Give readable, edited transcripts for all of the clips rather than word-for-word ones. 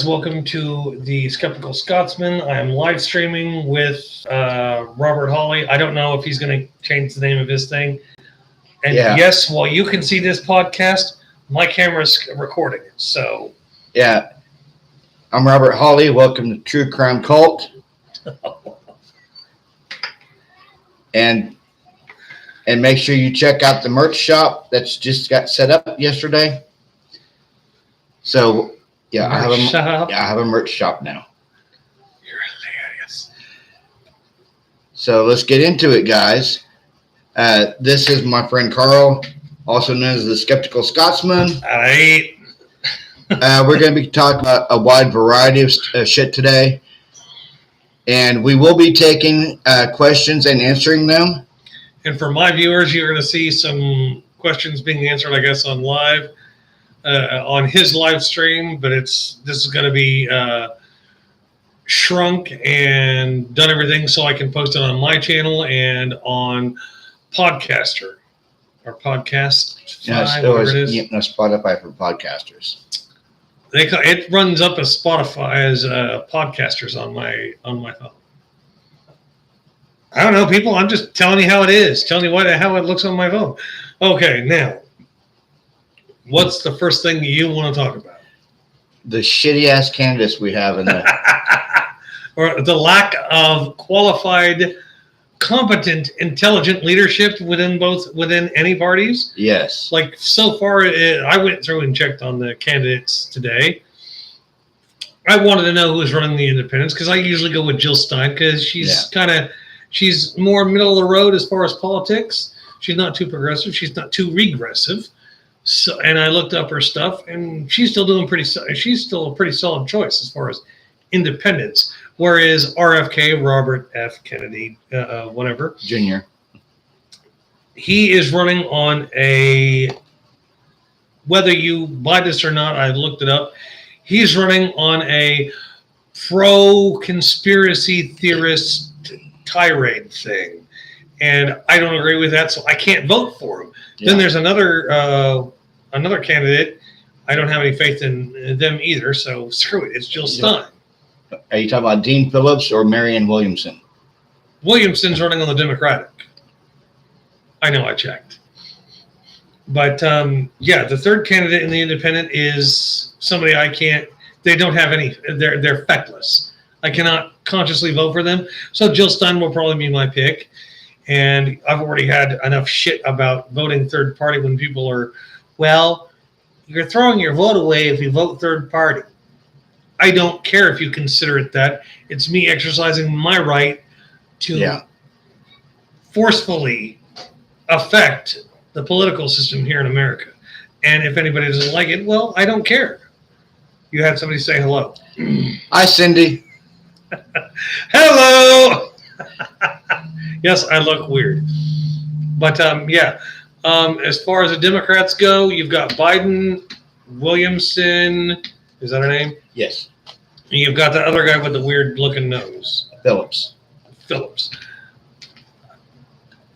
Welcome to the Skeptical Scotsman. I am live streaming with Robert Hawley. I don't know if he's going to change the name of his thing. And yes, while you can see this podcast, my camera's recording it. So I'm Robert Hawley. Welcome to True Crime Cult. and make sure you check out the merch shop that's just got set up yesterday. So I have a merch shop now. You're hilarious. So let's get into it, guys. This is my friend Carl, also known as the Skeptical Scotsman. All right. We're going to be talking about a wide variety of shit today. And we will be taking questions and answering them. And for my viewers, you're going to see some questions being answered, I guess, on live. On his live stream, but this is going to be shrunk and done everything so I can post it on my channel and on Podcaster or Podcast. Spotify for podcasters. It runs up as Spotify as podcasters on my phone. I don't know, people. I'm just telling you how it is. Telling you how it looks on my phone. Okay, now. What's the first thing you want to talk about? The shitty ass candidates we have in the or the lack of qualified, competent, intelligent leadership within any parties. Yes. Like so far, I went through and checked on the candidates today. I wanted to know who was running the independents because I usually go with Jill Stein because she's more middle of the road as far as politics. She's not too progressive. She's not too regressive. So, and I looked up her stuff, and she's still doing she's still a pretty solid choice as far as independence. Whereas RFK, Robert F. Kennedy, whatever, Jr., he is running on whether you buy this or not, I looked it up. He's running on a pro-conspiracy theorist tirade thing, and I don't agree with that, so I can't vote for him. Yeah. Then there's another candidate. I don't have any faith in them either, so screw it. It's Jill Stein. Are you talking about Dean Phillips or Marianne Williamson? Williamson's running on the Democratic. I know, I checked. But, the third candidate in the independent is somebody they don't have any, they're feckless. I cannot consciously vote for them. So Jill Stein will probably be my pick. And I've already had enough shit about voting third party when people are, well, you're throwing your vote away if you vote third party. I don't care if you consider it that. It's me exercising my right to forcefully affect the political system here in America. And if anybody doesn't like it, well, I don't care. You had somebody say hello. Hi, Cindy. Hello. Yes, I look weird. But, as far as the Democrats go, you've got Biden, Williamson. Is that her name? Yes. And you've got the other guy with the weird-looking nose. Phillips.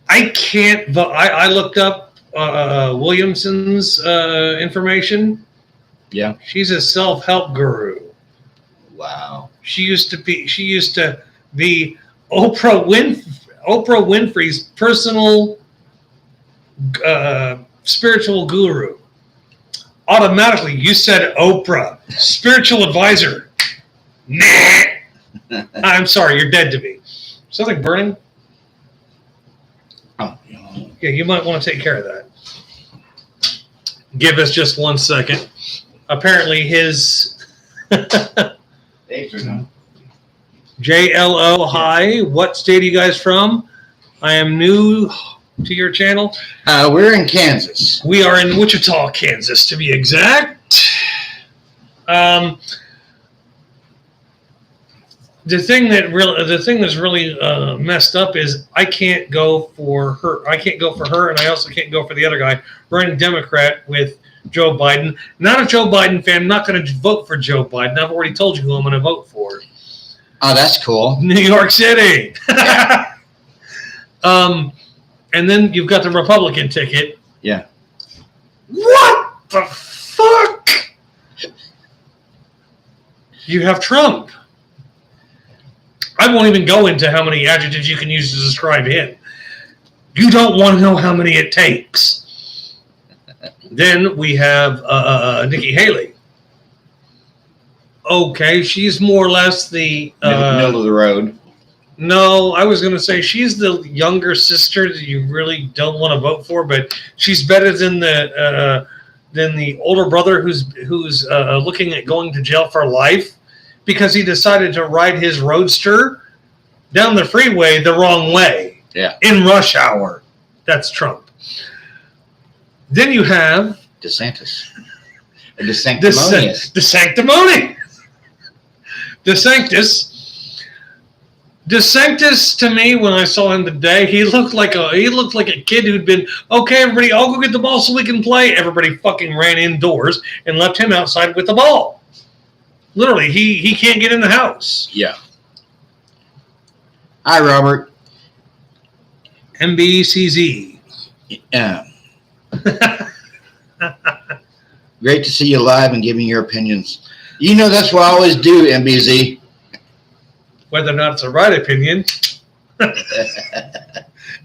I can't vote. I looked up Williamson's information. Yeah. She's a self-help guru. Wow. She used to be Oprah Winfrey's personal spiritual guru. Automatically, you said Oprah, spiritual advisor. Nah. I'm sorry, you're dead to me. Something burning? Oh, yeah, you might want to take care of that. Give us just 1 second. Apparently, his JLO, hi. What state are you guys from? I am new to your channel. We're in Kansas. We are in Wichita, Kansas, to be exact. The thing that's really messed up is I can't go for her. I can't go for her, and I also can't go for the other guy running Democrat with Joe Biden. Not a Joe Biden fan. I'm not going to vote for Joe Biden. I've already told you who I'm going to vote for. Oh, that's cool. New York City. And then you've got the Republican ticket. Yeah. What the fuck? You have Trump. I won't even go into how many adjectives you can use to describe him. You don't want to know how many it takes. Then we have Nikki Haley. Okay, she's more or less the Middle of the road. No, I was going to say she's the younger sister that you really don't want to vote for, but she's better than the older brother who's looking at going to jail for life because he decided to ride his roadster down the freeway the wrong way. Yeah. In rush hour. That's Trump. Then you have DeSantis. The sanctimonious. DeSantis to me, when I saw him today, he looked like a kid who'd been, okay, everybody, I'll go get the ball so we can play. Everybody fucking ran indoors and left him outside with the ball. Literally, he can't get in the house. Yeah. Hi, Robert. MBCZ. Yeah. Great to see you live and giving your opinions. You know that's what I always do, MBZ. Whether or not it's the right opinion,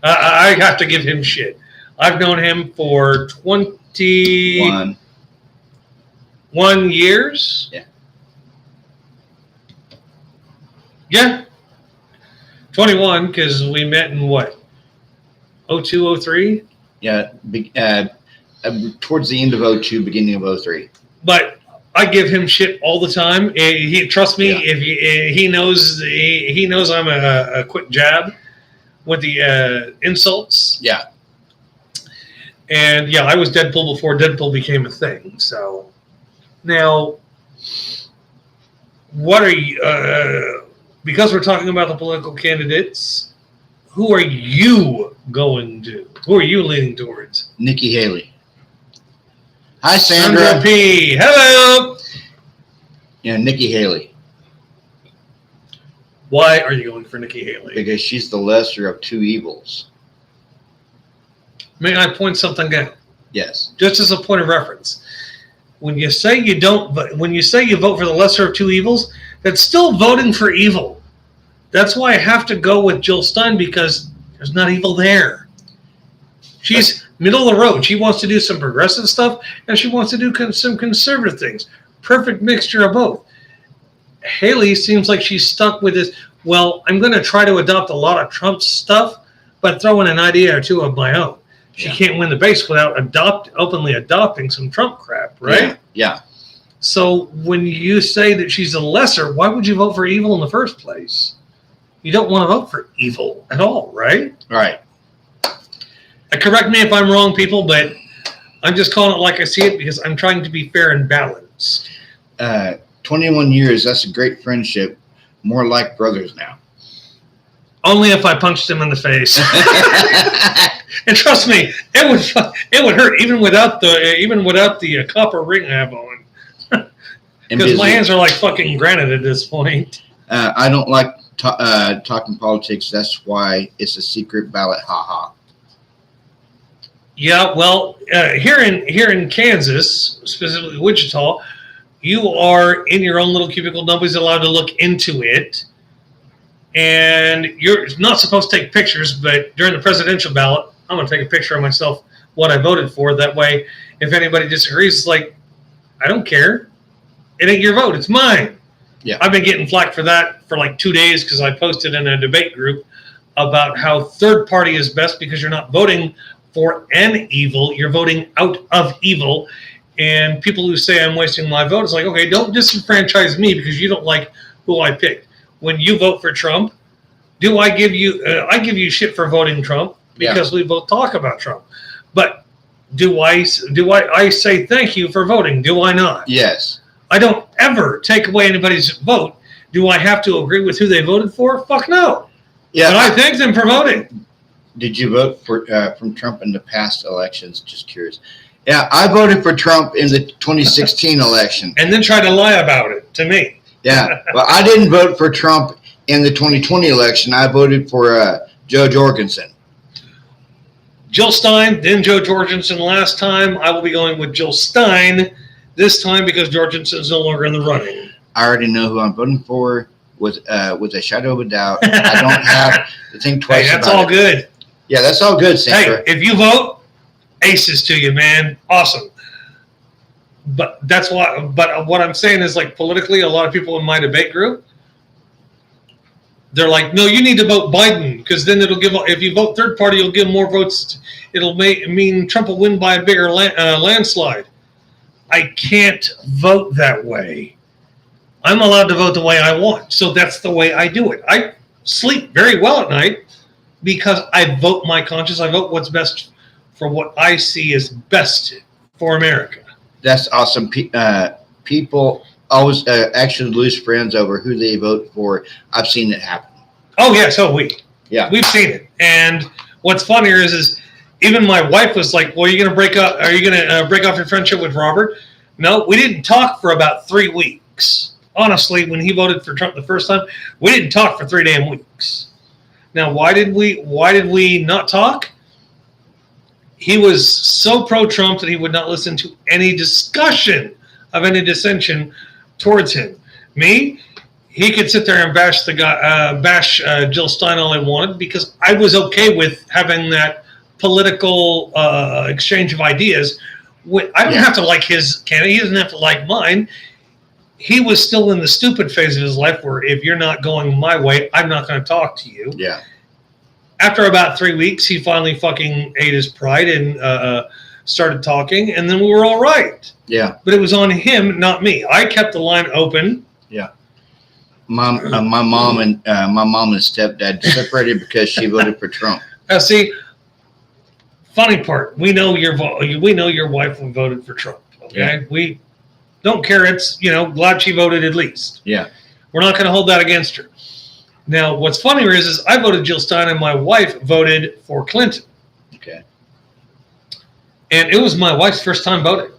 I have to give him shit. I've known him for 21 years. Yeah. Yeah. 21, because we met in what? 02, 03? Yeah. Towards the end of 02, beginning of 03. But I give him shit all the time. He trust me. Yeah. If he knows I'm a quick jab with the insults. Yeah. And yeah, I was Deadpool before Deadpool became a thing. So now, what are you? Because we're talking about the political candidates, who are you going to? Who are you leaning towards? Nikki Haley. Hi, Sandra. P. Hello. Yeah, Nikki Haley. Why are you going for Nikki Haley? Because she's the lesser of two evils. May I point something out? Yes. Just as a point of reference. When you say you when you say you vote for the lesser of two evils, that's still voting for evil. That's why I have to go with Jill Stein because there's not evil there. She's middle of the road. She wants to do some progressive stuff and she wants to do some conservative things. Perfect mixture of both. Haley seems like she's stuck with this, well, I'm going to try to adopt a lot of Trump's stuff, but throw in an idea or two of my own. She can't win the base without openly adopting some Trump crap, right? Yeah. So when you say that she's a lesser, why would you vote for evil in the first place? You don't want to vote for evil at all, right? Right. Correct me if I'm wrong, people, but I'm just calling it like I see it because I'm trying to be fair and balanced. 21 years, that's a great friendship. More like brothers now. Only if I punched him in the face. And trust me, it would hurt even without the copper ring I have on. Because my hands are like fucking granite at this point. I don't like talking politics. That's why it's a secret ballot. Ha. Yeah, well, here in Kansas, specifically Wichita, you are in your own little cubicle. Nobody's allowed to look into it. And you're not supposed to take pictures, but during the presidential ballot, I'm going to take a picture of myself, what I voted for. That way, if anybody disagrees, it's like, I don't care. It ain't your vote. It's mine. Yeah. I've been getting flack for that for like 2 days because I posted in a debate group about how third party is best because you're not voting for an evil. You're voting out of evil. And people who say I'm wasting my vote, it's like, okay, don't disenfranchise me because you don't like who I picked. When you vote for Trump, do I give you you shit for voting Trump because we both talk about Trump? But do I say thank you for voting? Do I not? Yes. I don't ever take away anybody's vote. Do I have to agree with who they voted for? Fuck no. Yeah. But I thank them for voting. Did you vote for from Trump in the past elections? Just curious. Yeah, I voted for Trump in the 2016 election. And then try to lie about it to me. Yeah, well, I didn't vote for Trump in the 2020 election. I voted for Joe Jorgensen. Jill Stein, then Joe Jorgensen last time. I will be going with Jill Stein this time because Jorgensen is no longer in the running. I already know who I'm voting for with a shadow of a doubt. I don't have to think twice Hey, that's about all it. good. Yeah, that's all good, Sandra. Hey, if you vote, aces to you, man. Awesome. But that's why. But what I'm saying is, like, politically, a lot of people in my debate group, they're like, no, you need to vote Biden because then it'll give. If you vote third party, you'll give more votes. It'll mean Trump will win by a bigger landslide. I can't vote that way. I'm allowed to vote the way I want, so that's the way I do it. I sleep very well at night because I vote my conscience. I vote what's best for what I see as best for America. That's awesome. People always actually lose friends over who they vote for. I've seen it happen. Oh yeah, so Yeah. we've seen it. And what's funnier is even my wife was like, "Well, are you going to break up? Are you going to break off your friendship with Robert?" No, we didn't talk for about 3 weeks. Honestly, when he voted for Trump the first time, we didn't talk for 3 damn weeks. Now, why did we not talk? He was so pro-Trump that he would not listen to any discussion of any dissension towards him. Me, he could sit there and bash Jill Stein all he wanted because I was okay with having that political exchange of ideas. I don't have to like his candidate. He doesn't have to like mine. He was still in the stupid phase of his life where if you're not going my way, I'm not going to talk to you. Yeah. After about 3 weeks, he finally fucking ate his pride and started talking, and then we were all right. Yeah. But it was on him, not me. I kept the line open. Yeah. My mom and stepdad separated because she voted for Trump. See, funny part, we know your wife voted for Trump. Okay, Yeah. We don't care. It's glad she voted at least. Yeah. We're not going to hold that against her. Now, what's funnier is I voted Jill Stein and my wife voted for Clinton. Okay. And it was my wife's first time voting.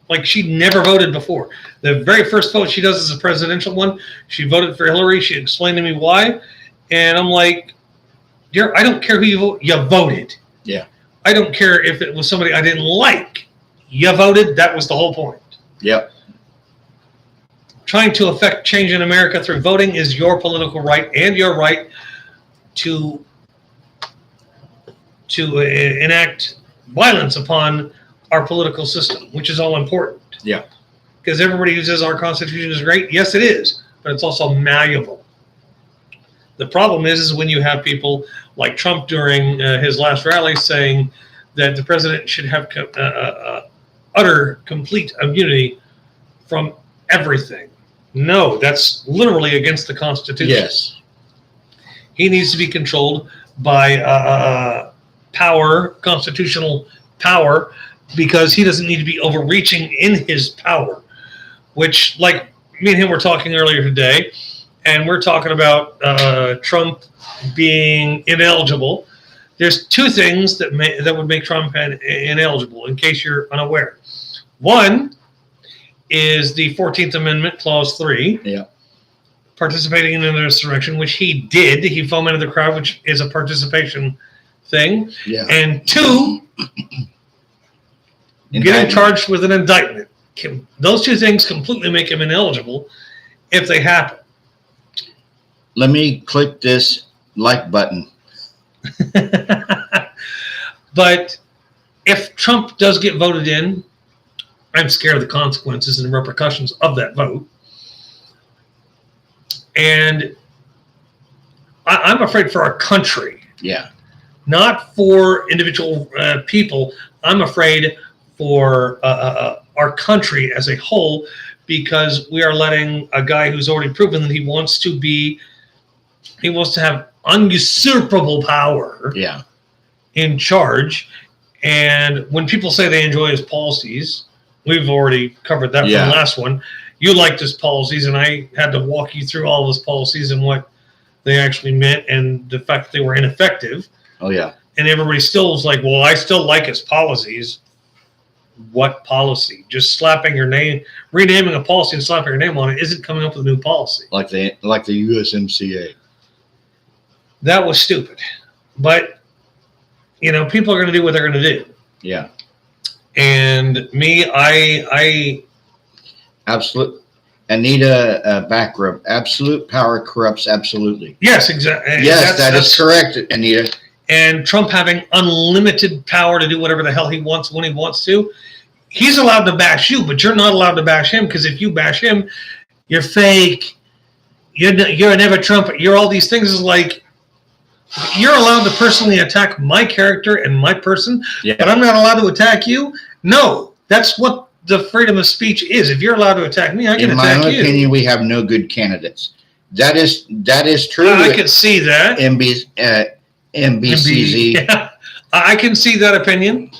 Like, she'd never voted before. The very first vote she does is a presidential one. She voted for Hillary. She explained to me why. And I'm like, I don't care who you vote. You voted. Yeah. I don't care if it was somebody I didn't like. You voted. That was the whole point. Yep. Trying to affect change in America through voting is your political right and your right to enact violence upon our political system, which is all important. Yeah. Because everybody who says our Constitution is great, yes, it is, but it's also malleable. The problem is when you have people like Trump during his last rally saying that the president should have utter, complete immunity from everything. No, that's literally against the Constitution. Yes. He needs to be controlled by power, constitutional power, because he doesn't need to be overreaching in his power, which, like me and him were talking earlier today, and we're talking about Trump being ineligible. There's 2 things that would make Trump ineligible, in case you're unaware. One is the 14th Amendment, Clause 3. Yeah. Participating in an insurrection, which he did. He fomented the crowd, which is a participation thing. Yeah. And 2, getting charged with an indictment. Those 2 things completely make him ineligible if they happen. Let me click this like button. But if Trump does get voted in, I'm scared of the consequences and repercussions of that vote. And I'm afraid for our country. Yeah. Not for individual people. I'm afraid for our country as a whole, because we are letting a guy who's already proven that he wants to have usurpable power Yeah. in charge. And when people say they enjoy his policies, we've already covered that from the last one. You liked his policies, and I had to walk you through all his policies and what they actually meant and the fact that they were ineffective. Oh, yeah. And everybody still was like, well, I still like his policies. What policy? Just slapping your name, renaming a policy and slapping your name on it isn't coming up with a new policy. Like the USMCA. That was stupid. But, people are going to do what they're going to do. Yeah. And me, I absolutely. Anita Backrub. Absolute power corrupts absolutely. Yes, exactly. Yes, that is correct, Anita. And Trump having unlimited power to do whatever the hell he wants when he wants to. He's allowed to bash you, but you're not allowed to bash him, because if you bash him, you're fake. You're never Trump. You're all these things. Is like, you're allowed to personally attack my character and my person, but I'm not allowed to attack you. No, that's what the freedom of speech is. If you're allowed to attack me, I can attack you. In my own opinion, we have no good candidates. That is true. I can see that. MBCZ. Yeah, I can see that opinion,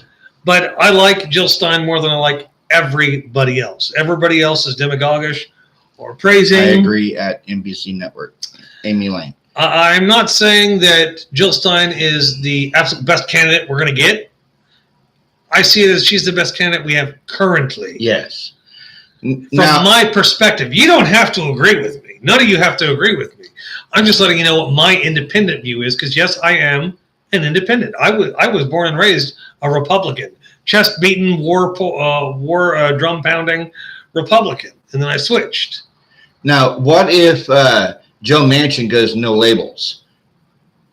but I like Jill Stein more than I like everybody else. Everybody else is demagogish or praising. I agree at NBC Network. Amy Lane. I'm not saying that Jill Stein is the absolute best candidate we're going to get. I see it as she's the best candidate we have currently. Yes. From my perspective, you don't have to agree with me. None of you have to agree with me. I'm just letting you know what my independent view is, because yes, I am an independent. I was born and raised a Republican, chest beating, war drum pounding Republican, and then I switched. Now, what if Joe Manchin goes no labels?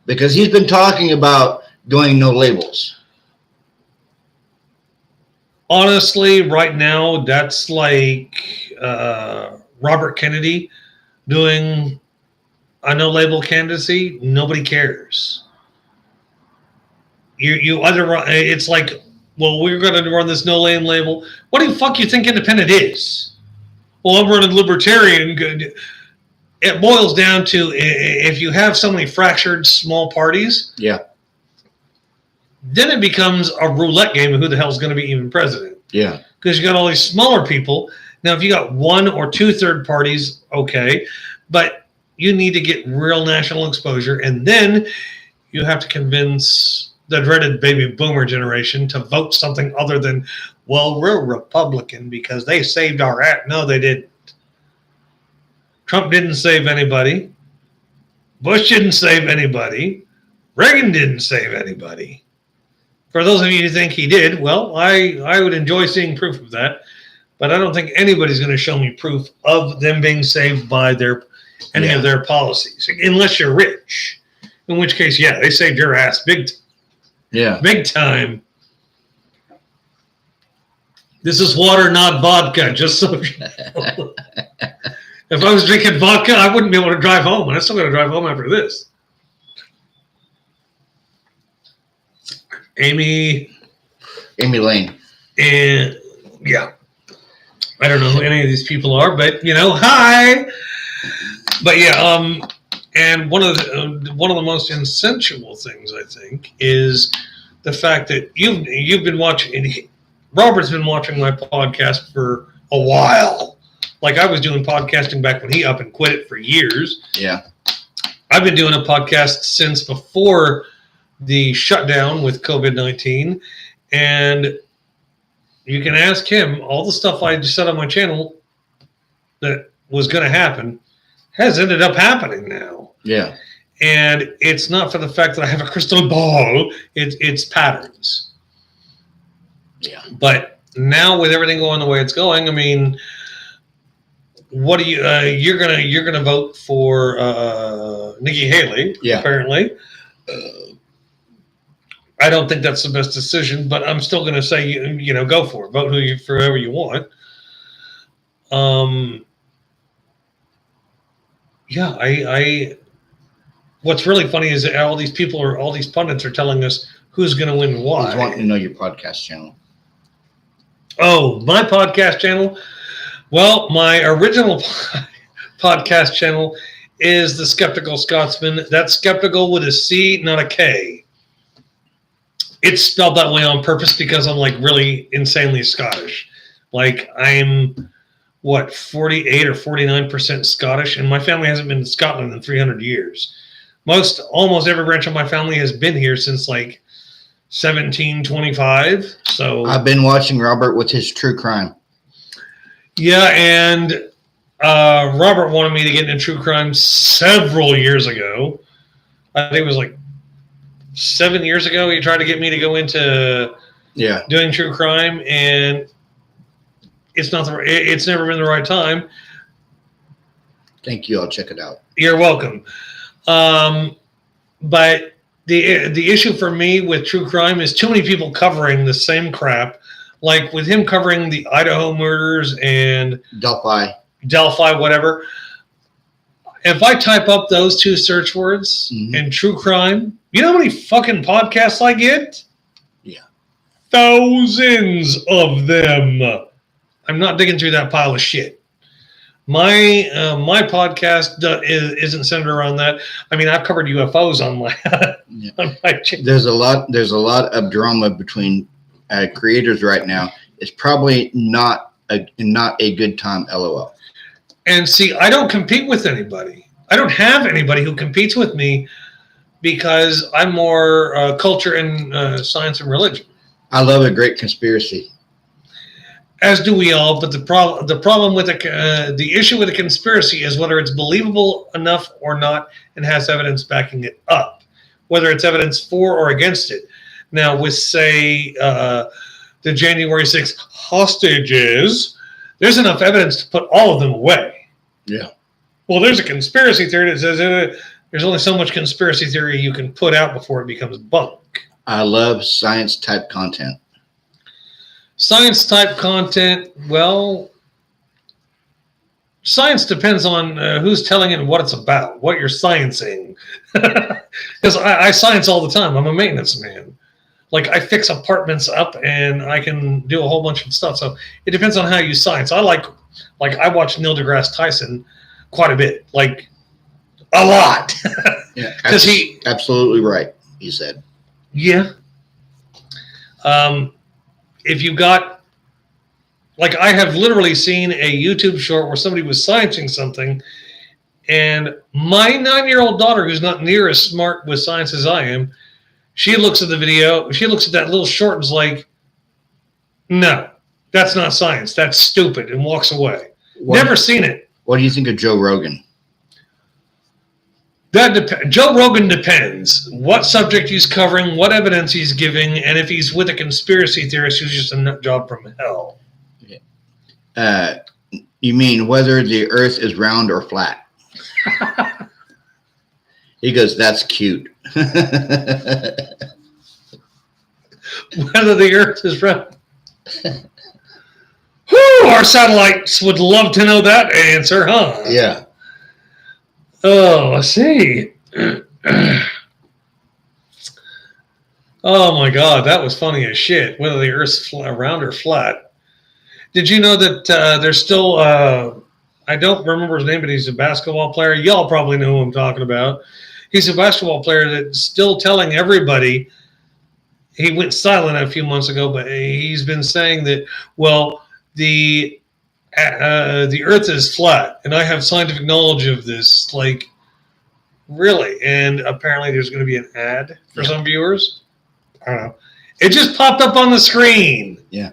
Because he's been talking about going no labels. Honestly, right now, that's like Robert Kennedy doing a no-label candidacy. Nobody cares. You either run, it's like, well, we're going to run this no-name label. What the fuck you think independent is? Well, I'm running libertarian. It boils down to, if you have so many fractured small parties, then it becomes a roulette game of who the hell is going to be even president. Yeah. Because you got all these smaller people. Now, if you got one or two third parties, okay. But you need to get real national exposure. And then you have to convince the dreaded baby boomer generation to vote something other than, well, we're Republican because they saved our ass. No, they didn't. Trump didn't save anybody. Bush didn't save anybody. Reagan didn't save anybody. For those of you who think he did, well, I would enjoy seeing proof of that, but I don't think anybody's going to show me proof of them being saved by any of their policies, unless you're rich. In which case, yeah, they saved your ass big time. This is water, not vodka, just so you know. If I was drinking vodka, I wouldn't be able to drive home, and I still got to drive home after this. Amy Lane. And yeah, I don't know who any of these people are, but hi. But yeah, and one of the most insensual things, I think, is the fact that you've been watching. Robert's been watching my podcast for a while. Like, I was doing podcasting back when he up and quit it for years. Yeah, I've been doing a podcast since before the shutdown with COVID-19, and you can ask him. All the stuff I just said on my channel that was going to happen has ended up happening now. Yeah. And it's not for the fact that I have a crystal ball. It's patterns. Yeah. But now with everything going the way it's going, I mean, what do you you're gonna vote for Nikki Haley? Yeah. Apparently. I don't think that's the best decision, but I'm still going to say, go for it. Vote for whoever you want. Yeah, what's really funny is that all these pundits are telling us who's going to win what. I want to know your podcast channel. Oh, my podcast channel? Well, my original podcast channel is The Skeptical Scotsman. That's skeptical with a C, not a K. It's spelled that way on purpose because I'm like really insanely Scottish. Like, I'm 48 or 49% Scottish, and my family hasn't been to Scotland in 300 years. Almost every branch of my family has been here since like 1725. So I've been watching Robert with his true crime. Yeah, and Robert wanted me to get into true crime several years ago. I think it was like 7 years ago. He tried to get me to go into doing true crime, and it's never been the right time. Thank you. I'll check it out. You're welcome. But the issue for me with true crime is too many people covering the same crap. Like with him covering the Idaho murders and Delphi, whatever. If I type up those two search words in true crime, you know how many fucking podcasts I get? Yeah. Thousands of them. I'm not digging through that pile of shit. My podcast isn't centered around that. I mean, I've covered UFOs on my on my channel. There's a lot of drama between creators right now. It's probably not a good time. LOL. And see, I don't compete with anybody. I don't have anybody who competes with me because I'm more culture and science and religion. I love a great conspiracy. As do we all. But the problem with the issue with a conspiracy is whether it's believable enough or not and has evidence backing it up, whether it's evidence for or against it. Now, with say the January 6th hostages, there's enough evidence to put all of them away. Yeah. Well, there's a conspiracy theory that says there's only so much conspiracy theory you can put out before it becomes bunk. I love science type content. Science type content, well, science depends on who's telling it and what it's about, what you're sciencing. Because I science all the time. I'm a maintenance man. Like, I fix apartments up and I can do a whole bunch of stuff. So it depends on how you science. I watch Neil deGrasse Tyson quite a bit, like a lot. Yeah, because he absolutely right. He said, yeah. If you got, like, I have literally seen a YouTube short where somebody was sciencing something, and my 9-year-old daughter, who's not near as smart with science as I am, she looks at the video, she looks at that little short and is like, no, that's not science. That's stupid, and walks away. Never seen it. What do you think of Joe Rogan? Joe Rogan depends what subject he's covering, what evidence he's giving, and if he's with a conspiracy theorist who's just a nut job from hell. You mean whether the earth is round or flat? He goes, that's cute. Whether the earth is round. Whew, our satellites would love to know that answer, huh? Yeah. Oh, I see. Oh my God, that was funny as shit. Whether the Earth's round or flat. Did you know that there's still? I don't remember his name, but he's a basketball player. Y'all probably know who I'm talking about. He's a basketball player that's still telling everybody. He went silent a few months ago, but he's been saying that. Well, the Earth is flat, and I have scientific knowledge of this. Like, really? And apparently, there's going to be an ad for some viewers. I don't know. It just popped up on the screen. Yeah.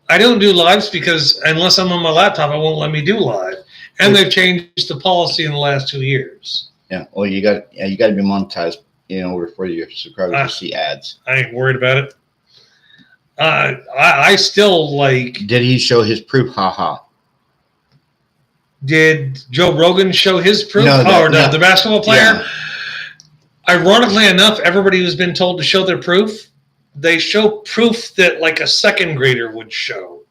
I don't do lives because unless I'm on my laptop, it won't let me do live. And they've changed the policy in the last 2 years. Yeah. Well, you got to be monetized in order for your subscribers to see ads. I ain't worried about it. I still like. Did he show his proof? Haha. Did Joe Rogan show his proof? No, the basketball player? Yeah. Ironically enough, everybody who's been told to show their proof, they show proof that like a second grader would show.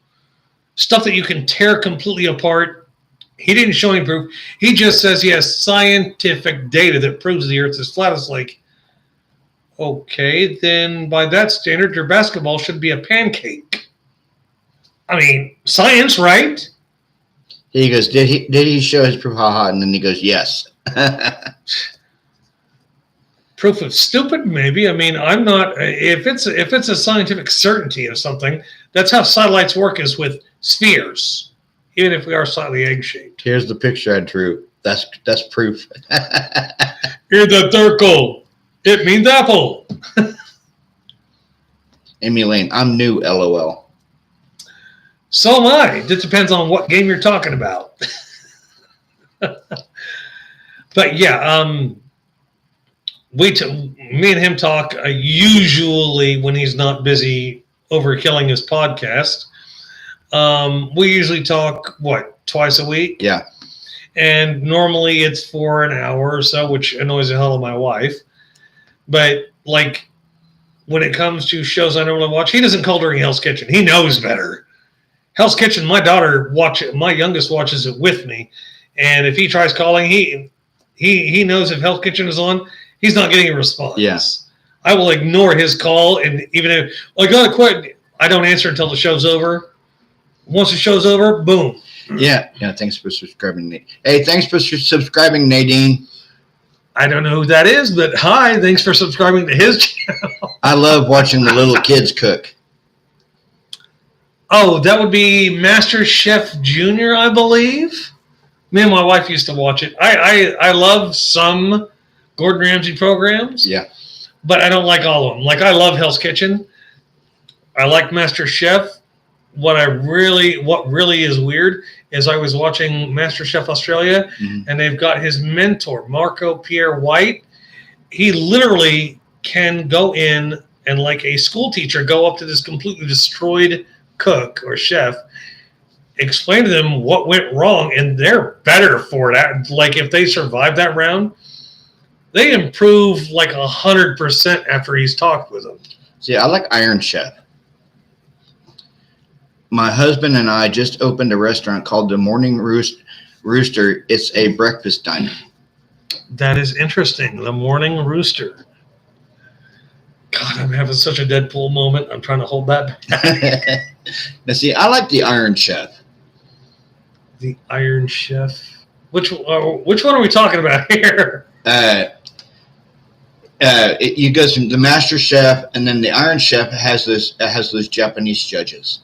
Stuff that you can tear completely apart. He didn't show any proof. He just says he has scientific data that proves the Earth is flat. It's like, okay, then by that standard, your basketball should be a pancake. I mean, science, right? He goes, did he show his proof? Haha. And then he goes, yes. Proof of stupid, maybe. I mean, I'm not. If it's a scientific certainty of something, that's how satellites work. Is with spheres, even if we are slightly egg-shaped. Here's the picture I drew. That's proof. Here's the circle. It means apple. Amy Lane, I'm new. LOL. So am I. It depends on what game you're talking about. But yeah, me and him talk usually when he's not busy overkilling his podcast. We usually talk, twice a week? Yeah. and normally it's for an hour or so, which annoys the hell of my wife. But like when it comes to shows I normally watch, he doesn't call during Hell's Kitchen. He knows better. Hell's Kitchen, my youngest watches it with me, and if he tries calling, he knows if Hell's Kitchen is on, he's not getting a response. Yes. I will ignore his call, and even if I gotta quit, I don't answer until the show's over. Once the show's over, boom. Yeah. Thanks for subscribing, Nate. Hey, thanks for subscribing, Nadine. I don't know who that is, but hi, thanks for subscribing to his channel. I love watching the little kids cook. Oh, that would be Master Chef Junior, I believe. Me and my wife used to watch it. I love some Gordon Ramsay programs. Yeah. But I don't like all of them. Like I love Hell's Kitchen. I like Master Chef. What really is weird is I was watching Master Chef Australia, and they've got his mentor, Marco Pierre White. He literally can go in and, like a school teacher, go up to this completely destroyed cook or chef, explain to them what went wrong, and they're better for it. Like if they survive that round, they improve like 100% after he's talked with them. See, I like Iron Chef. My husband and I just opened a restaurant called the Morning Rooster. It's a breakfast diner. That is interesting. The Morning Rooster. God, I'm having such a Deadpool moment. I'm trying to hold that back. Now, see, I like the Iron Chef. The Iron Chef. Which one are we talking about here? You go from the Master Chef, and then the Iron Chef has those Japanese judges.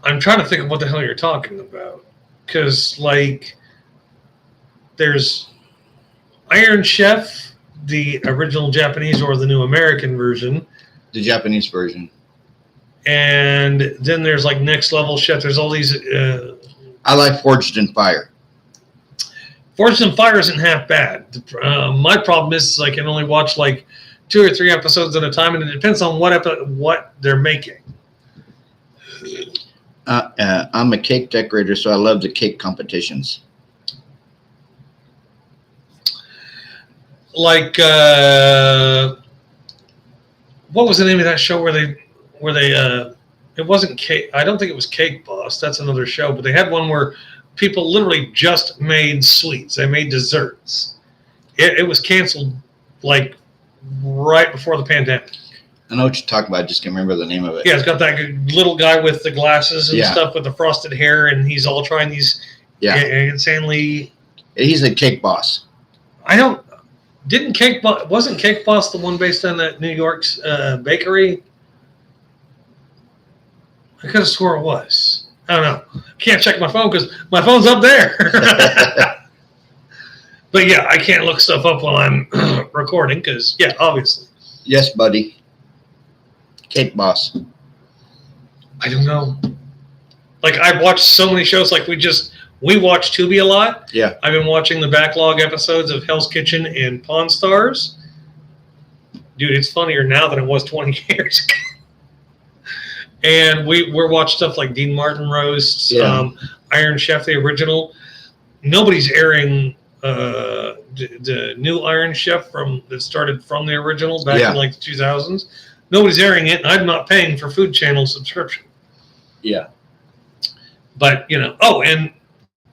I'm trying to think of what the hell you're talking about. Because, like, there's Iron Chef, the original Japanese or the new American version. The Japanese version. And then there's, like, Next Level Chef. There's all these... I like Forged in Fire. Forged in Fire isn't half bad. My problem is I can only watch, like, 2 or 3 episodes at a time, and it depends on what they're making. I'm a cake decorator, so I love the cake competitions. Like, what was the name of that show where they it wasn't Cake, I don't think it was Cake Boss, that's another show, but they had one where people literally just made sweets. They made desserts. It was canceled, like, right before the pandemic. I know what you're talking about. I just can't remember the name of it. Yeah, it's got that little guy with the glasses and stuff with the frosted hair, and he's all trying these insanely... He's a cake boss. Wasn't Cake Boss the one based on that New York's bakery? I could have swore it was. I don't know. Can't check my phone because my phone's up there. But yeah, I can't look stuff up while I'm recording because, yeah, obviously. Yes, buddy. Cake Boss. I don't know. Like, I've watched so many shows. Like, we watch Tubi a lot. Yeah. I've been watching the backlog episodes of Hell's Kitchen and Pawn Stars. Dude, it's funnier now than it was 20 years ago. And we're watching stuff like Dean Martin Roasts, Iron Chef, the original. Nobody's airing the new Iron Chef that started from the original back in like the 2000s. Nobody's airing it, and I'm not paying for Food Channel subscription. Yeah. But, oh, and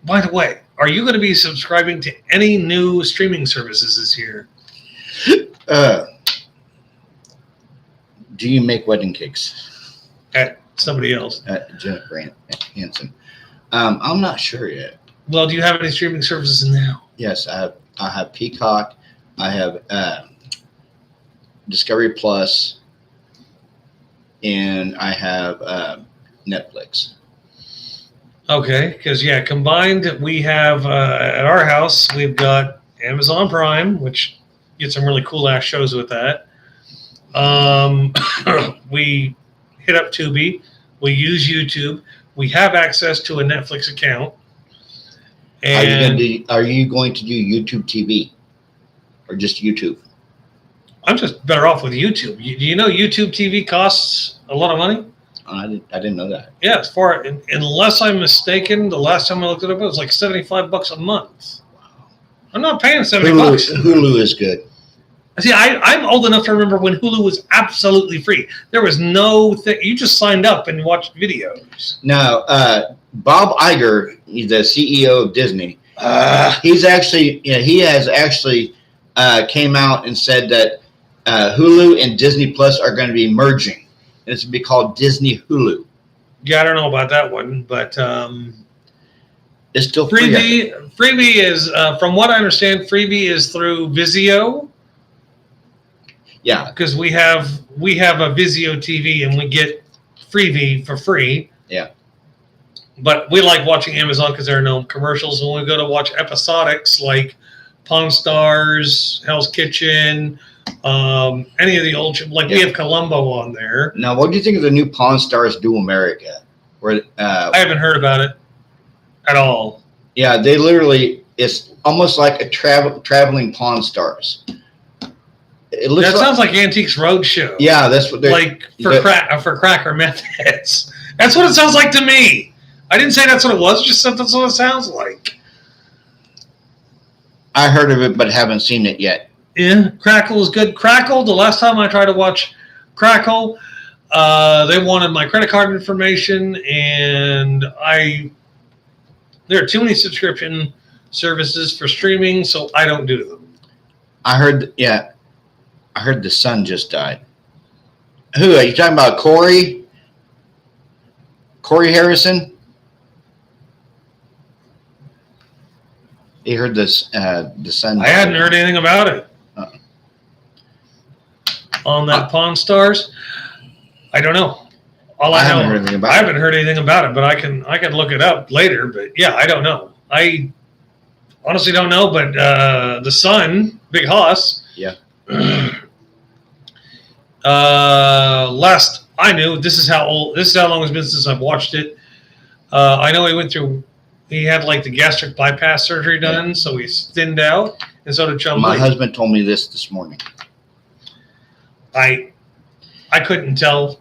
by the way, are you going to be subscribing to any new streaming services this year? Do you make wedding cakes? At somebody else. At Jennifer Hansen. I'm not sure yet. Well, do you have any streaming services now? Yes, I have Peacock. I have Discovery Plus, and I have Netflix. Okay, because combined we have at our house we've got Amazon Prime, which gets some really cool ass shows with that. We hit up Tubi. We use YouTube. We have access to a Netflix account. And are you going to do YouTube TV or just YouTube? I'm just better off with YouTube. Do you know YouTube TV costs a lot of money? I didn't know that. Yeah, unless I'm mistaken, the last time I looked it up, it was like $75 a month. I'm not paying $70. Hulu is good. See, I'm old enough to remember when Hulu was absolutely free. There was no thing. You just signed up and watched videos. Now, Bob Iger, he's the CEO of Disney. He has actually came out and said that Hulu and Disney Plus are going to be merging. And it's going to be called Disney Hulu. Yeah, I don't know about that one, but it's still free. Freebie is, from what I understand, Freebie is through Vizio. Yeah, because we have a Vizio TV and we get Freebie for free. Yeah, but we like watching Amazon because there are no commercials. When we go to watch episodics like Pawn Stars, Hell's Kitchen, any of the old, we have Columbo on there. Now, what do you think of the new Pawn Stars Do America? Where I haven't heard about it at all. Yeah, they literally, it's almost like a traveling Pawn Stars. It looks sounds like Antiques Roadshow. Yeah, that's what they're like for cracker methods. That's what it sounds like to me. I didn't say that's what it was. Just said that's what it sounds like. I heard of it, but haven't seen it yet. Yeah, Crackle is good. Crackle. The last time I tried to watch Crackle, they wanted my credit card information, and there are too many subscription services for streaming, so I don't do them. I heard the son just died. Who are you talking about? Corey Harrison? You heard this? The son. I hadn't heard anything about it. On that Pawn Stars, I don't know. I haven't heard anything about it, but I can look it up later. But yeah, I don't know. I honestly don't know. But the son, Big Hoss. Yeah. Last I knew, this is how long it's been since I've watched it. I know he had like the gastric bypass surgery done, so he's thinned out, and so did Chum Lee. My husband told me this morning. I couldn't tell.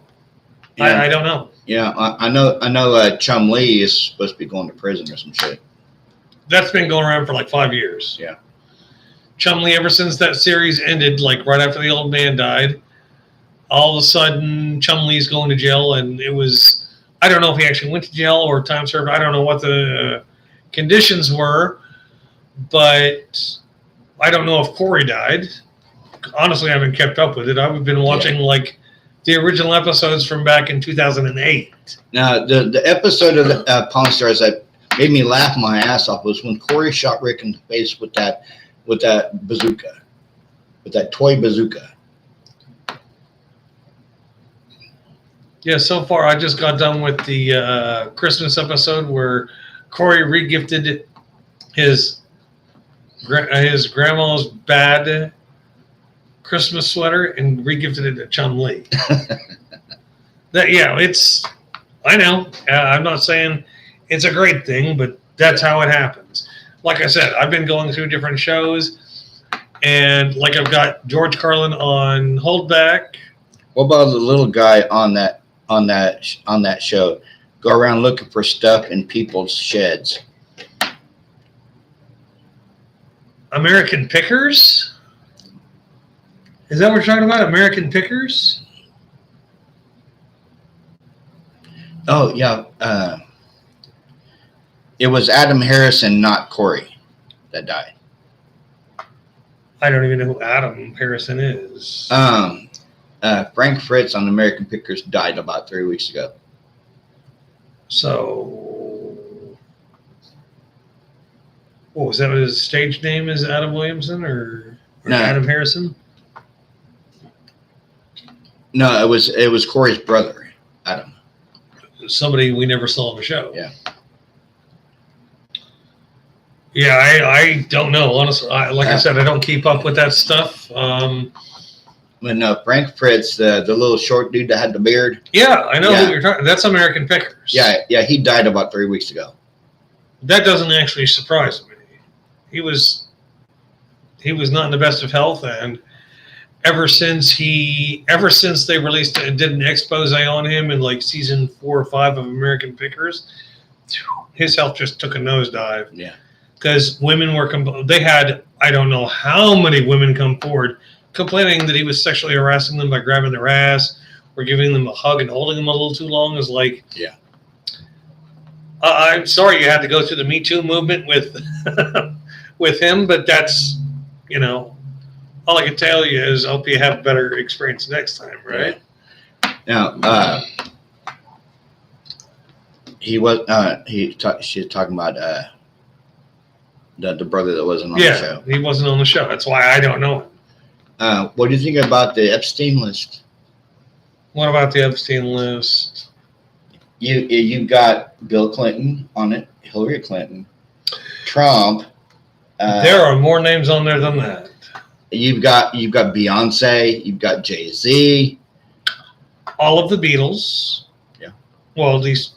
Yeah. I don't know. Yeah, I know. Chum Lee is supposed to be going to prison or some shit. That's been going around for like 5 years. Yeah. Chum Lee, ever since that series ended, like right after the old man died, all of a sudden Chum Lee's going to jail, and it was, I don't know if he actually went to jail or time served. I don't know what the conditions were, but I don't know if Corey died. Honestly, I haven't kept up with it. I've been watching like the original episodes from back in 2008. Now, the episode of the Pawn Stars that made me laugh my ass off was when Corey shot Rick in the face with that bazooka, with that toy bazooka. Yeah, so far I just got done with the Christmas episode where Corey regifted his grandma's bad Christmas sweater and regifted it to Chum Lee. I know. I'm not saying it's a great thing, but that's how it happens. Like I said, I've been going through different shows, and like I've got George Carlin on Holdback. What about the little guy on that show? Go around looking for stuff in people's sheds. American Pickers? Is that what you're talking about? American Pickers? Oh, yeah. It was Adam Harrison, not Corey, that died. I don't even know who Adam Harrison is. Frank Fritz on American Pickers died about 3 weeks ago. So, what was that? His stage name is Adam Williamson or No. Adam Harrison? No, it was Corey's brother, Adam. Somebody we never saw on the show. Yeah. Yeah, I don't know. Honestly, I said, I don't keep up with that stuff. When Frank Fritz, the little short dude that had the beard. Yeah, I know who you're talking. That's American Pickers. Yeah, he died about 3 weeks ago. That doesn't actually surprise me. He was not in the best of health, and ever since they released did an expose on him in like season 4 or 5 of American Pickers, his health just took a nosedive. Yeah. Because women were they had, I don't know how many women come forward complaining that he was sexually harassing them by grabbing their ass or giving them a hug and holding them a little too long. Is like, yeah. I'm sorry you had to go through the Me Too movement with with him, but that's, all I can tell you is I hope you have a better experience next time, right? Yeah. Now, she's talking about the brother that wasn't on the show. He wasn't on the show. That's why I don't know him. What do you think about the Epstein list? What about the Epstein list? You've got Bill Clinton on it, Hillary Clinton, Trump. There are more names on there than that. You've got Beyonce. You've got Jay-Z. All of the Beatles. Yeah. Well, at least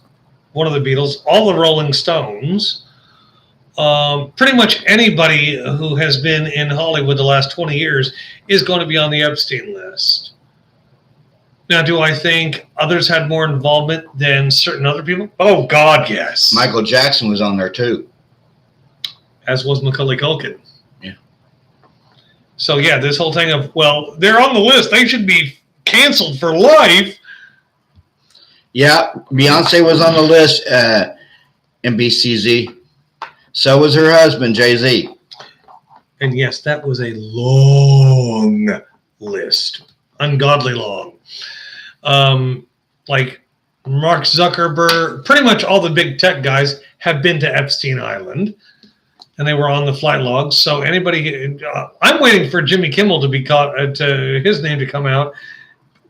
one of the Beatles. All the Rolling Stones. Pretty much anybody who has been in Hollywood the last 20 years is going to be on the Epstein list. Now, do I think others had more involvement than certain other people? Oh, God, yes. Michael Jackson was on there, too. As was Macaulay Culkin. Yeah. So, yeah, this whole thing of, well, they're on the list. They should be canceled for life. Yeah, Beyonce was on the list, MBCZ. So was her husband, Jay-Z. And, yes, that was a long list. Ungodly long. Like Mark Zuckerberg, pretty much all the big tech guys have been to Epstein Island, and they were on the flight logs. So anybody, I'm waiting for Jimmy Kimmel to be caught, his name to come out,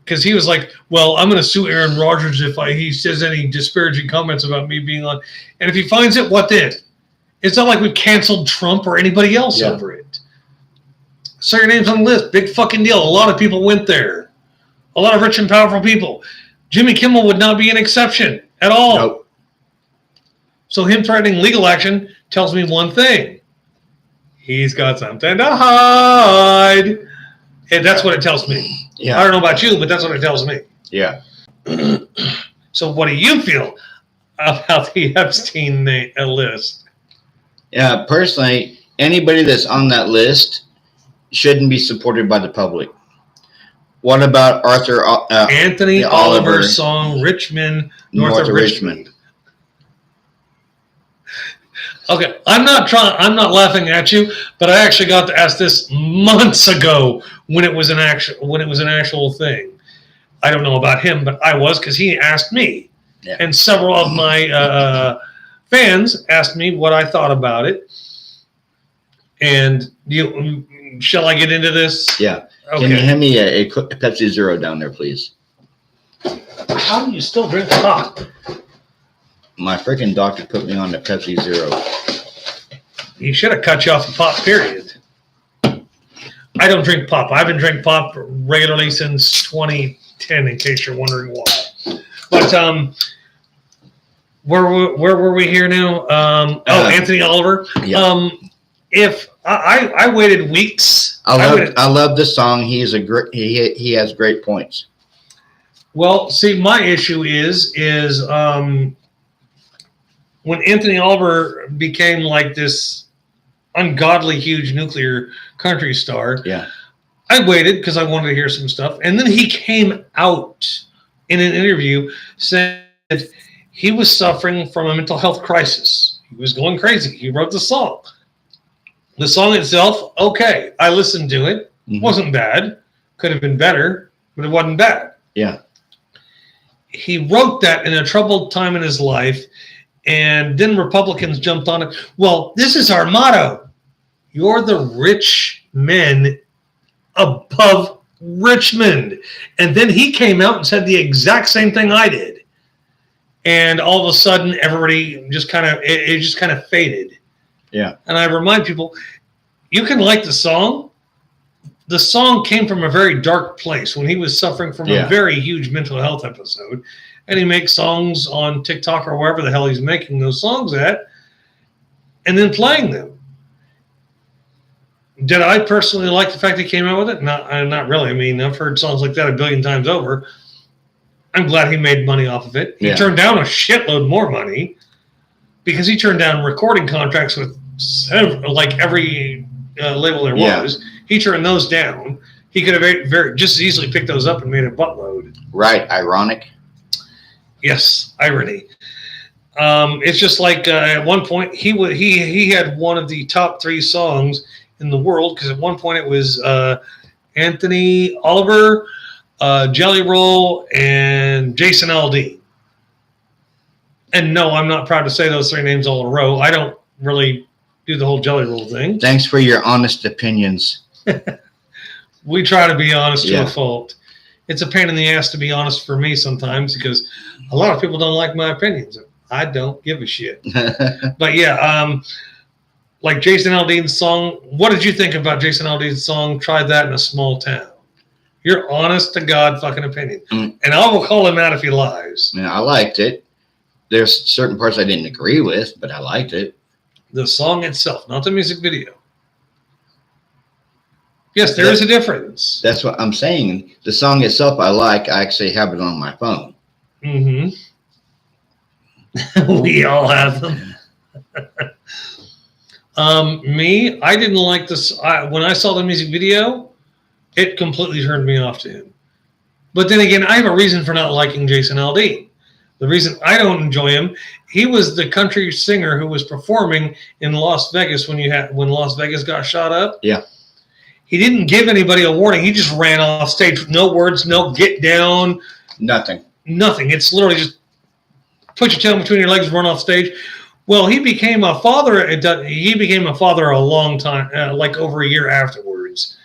because he was like, "Well, I'm going to sue Aaron Rodgers if he says any disparaging comments about me being on." And if he finds it, what then? It's not like we canceled Trump or anybody else over it. So your name's on the list. Big fucking deal. A lot of people went there. A lot of rich and powerful people. Jimmy Kimmel would not be an exception at all. Nope. So him threatening legal action tells me one thing. He's got something to hide. And that's what it tells me. Yeah. I don't know about you, but that's what it tells me. Yeah. So what do you feel about the Epstein list? Yeah, personally, anybody that's on that list shouldn't be supported by the public. What about Anthony Oliver's song "Richmond, North of Richmond"? Okay, I'm not laughing at you, but I actually got to ask this months ago when it was an actual thing. I don't know about him, but I was, because he asked me, and several of my fans asked me what I thought about it. And shall I get into this? Yeah. Okay. Can you hand me a Pepsi Zero down there, please? How do you still drink pop? My freaking doctor put me on the Pepsi Zero. He should have cut you off the pop, period. I don't drink pop. I haven't drank pop regularly since 2010, in case you're wondering why. But where were we here now? Anthony Oliver. Yeah. If I waited weeks. I love this song. He has great points. Well, see, my issue is when Anthony Oliver became like this ungodly huge nuclear country star. Yeah. I waited because I wanted to hear some stuff, and then he came out in an interview saying that he was suffering from a mental health crisis. He was going crazy. He wrote the song. The song itself, okay, I listened to it. Mm-hmm. Wasn't bad. Could have been better, but it wasn't bad. Yeah. He wrote that in a troubled time in his life, and then Republicans jumped on it. Well, this is our motto. You're the rich men above Richmond. And then he came out and said the exact same thing I did. And all of a sudden, everybody just kind of faded. Yeah. And I remind people, you can like the song. The song came from a very dark place when he was suffering from a very huge mental health episode. And he makes songs on TikTok or wherever the hell he's making those songs at, and then playing them. Did I personally like the fact he came out with it? Not really. I mean, I've heard songs like that a billion times over. I'm glad he made money off of it. He turned down a shitload more money because he turned down recording contracts with like every label there was. He turned those down. He could have just as easily picked those up and made a buttload. Right. Ironic. Yes. Irony. It's just like at one point he had one of the top 3 songs in the world, because at one point it was Anthony Oliver, Jelly Roll, and Jason Aldean. And no, I'm not proud to say those 3 names all in a row. I don't really do the whole Jelly Roll thing. Thanks for your honest opinions. We try to be honest to a fault. It's a pain in the ass to be honest for me sometimes, because a lot of people don't like my opinions. I don't give a shit. But yeah, like Jason Aldean's song. What did you think about Jason Aldean's song, Try That in a Small Town? Your honest to God fucking opinion. And I will call him out if he lies. Yeah, I liked it. There's certain parts I didn't agree with, but I liked it. The song itself, not the music video. Yes, there is a difference. That's what I'm saying. The song itself I like. I actually have it on my phone. Mm-hmm. We all have them. Me, I didn't like this. When I saw the music video, it completely turned me off to him. But then again, I have a reason for not liking Jason Aldean. The reason I don't enjoy him, he was the country singer who was performing in Las Vegas when Las Vegas got shot up. Yeah. He didn't give anybody a warning. He just ran off stage with no words, no get down. Nothing. It's literally just put your tail between your legs and run off stage. Well, he became a father. He became a father a long time, like over a year afterwards.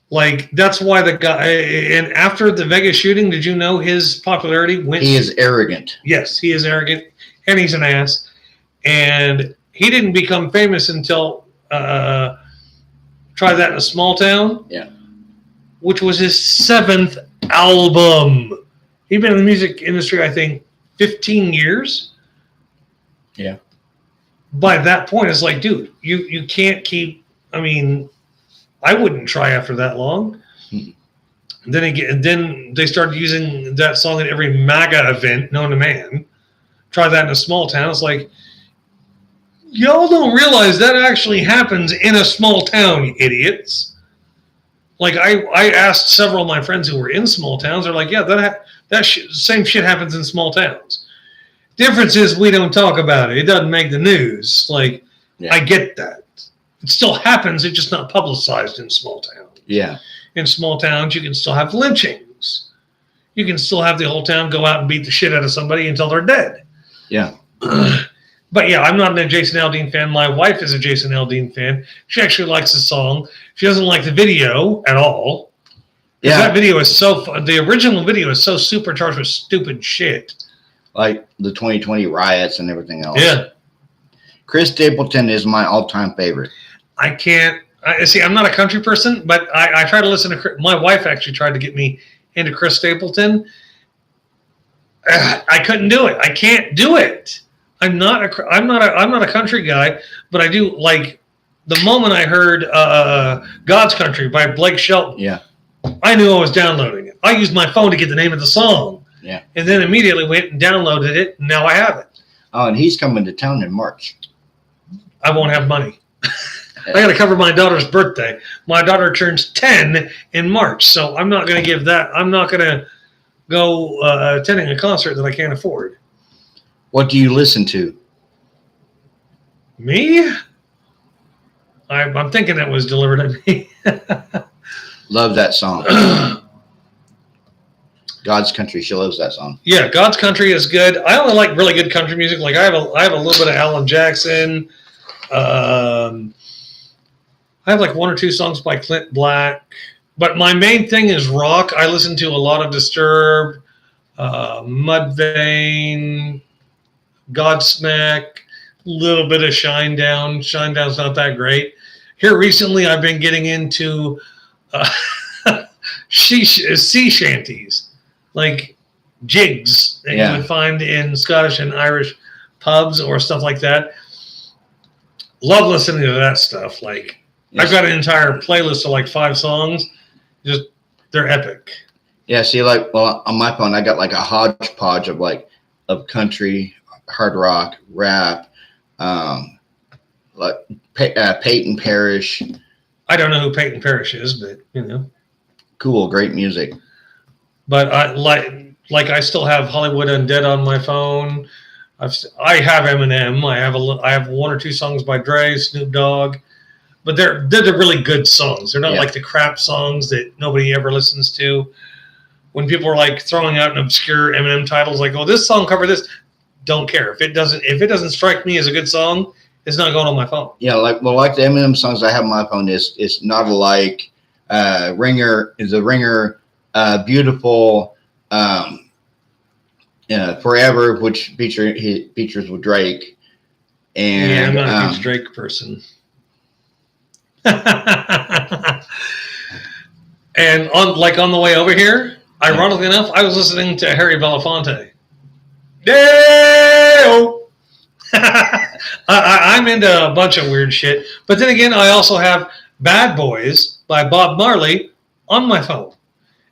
Like, that's why the guy, and after the Vegas shooting, did you know his popularity went? He is arrogant. Yes, he is arrogant, and he's an ass. And he didn't become famous until Try That in a Small Town. Yeah. Which was his 7th album. He'd been in the music industry, I think, 15 years. Yeah. By that point, it's like, dude, you can't keep. I mean, I wouldn't try after that long. Then they started using that song at every MAGA event known to man. Try That in a Small Town. It's like, y'all don't realize that actually happens in a small town, you idiots. Like, I asked several of my friends who were in small towns. They're like, yeah, same shit happens in small towns. Difference is we don't talk about it. It doesn't make the news. Like, I get that. It still happens. It's just not publicized in small towns. Yeah. In small towns, you can still have lynchings. You can still have the whole town go out and beat the shit out of somebody until they're dead. Yeah. But yeah, I'm not a Jason Aldean fan. My wife is a Jason Aldean fan. She actually likes the song. She doesn't like the video at all. Yeah. That video is the original video is so supercharged with stupid shit. Like the 2020 riots and everything else. Yeah. Chris Stapleton is my all-time favorite. I can't. See, I'm not a country person, but I try to listen to. My wife actually tried to get me into Chris Stapleton. I couldn't do it. I can't do it. I'm not a country guy, but I do like the moment I heard God's Country by Blake Shelton. Yeah. I knew I was downloading it. I used my phone to get the name of the song. Yeah. And then immediately went and downloaded it. And now I have it. Oh, and he's coming to town in March. I won't have money. I got to cover my daughter's birthday. My daughter turns 10 in March, so I'm not going to give that. I'm not going to go attending a concert that I can't afford. What do you listen to? Me? I'm thinking that was delivered to me. Love that song. God's Country. She loves that song. Yeah, God's Country is good. I only like really good country music. Like I have a little bit of Alan Jackson. I have like 1 or 2 songs by Clint Black. But my main thing is rock. I listen to a lot of Disturbed, Mudvayne, Godsmack, a little bit of Shinedown. Shinedown's not that great. Here recently, I've been getting into sea shanties, like jigs that you would find in Scottish and Irish pubs or stuff like that. Love listening to that stuff. Like I've got an entire playlist of like 5 songs. Just they're epic. Yeah, see, like, well, on my phone, I got like a hodgepodge of country, hard rock, rap, like Peyton Parrish. I don't know who Peyton Parrish is, but Cool, great music. But I I still have Hollywood Undead on my phone. I have Eminem. I have 1 or 2 songs by Dre, Snoop Dogg, but they're really good songs. They're not like the crap songs that nobody ever listens to. When people are like throwing out an obscure Eminem titles, like, "Oh, this song covered this," don't care if it doesn't strike me as a good song, it's not going on my phone. Yeah, like the Eminem songs I have on my phone is Not Alike, Ringer is a Ringer, Beautiful, Forever, which features with Drake. And I'm not a huge Drake person. And on the way over here, ironically enough, I was listening to Harry Belafonte. Dale! I'm into a bunch of weird shit. But then again, I also have Bad Boys by Bob Marley on my phone.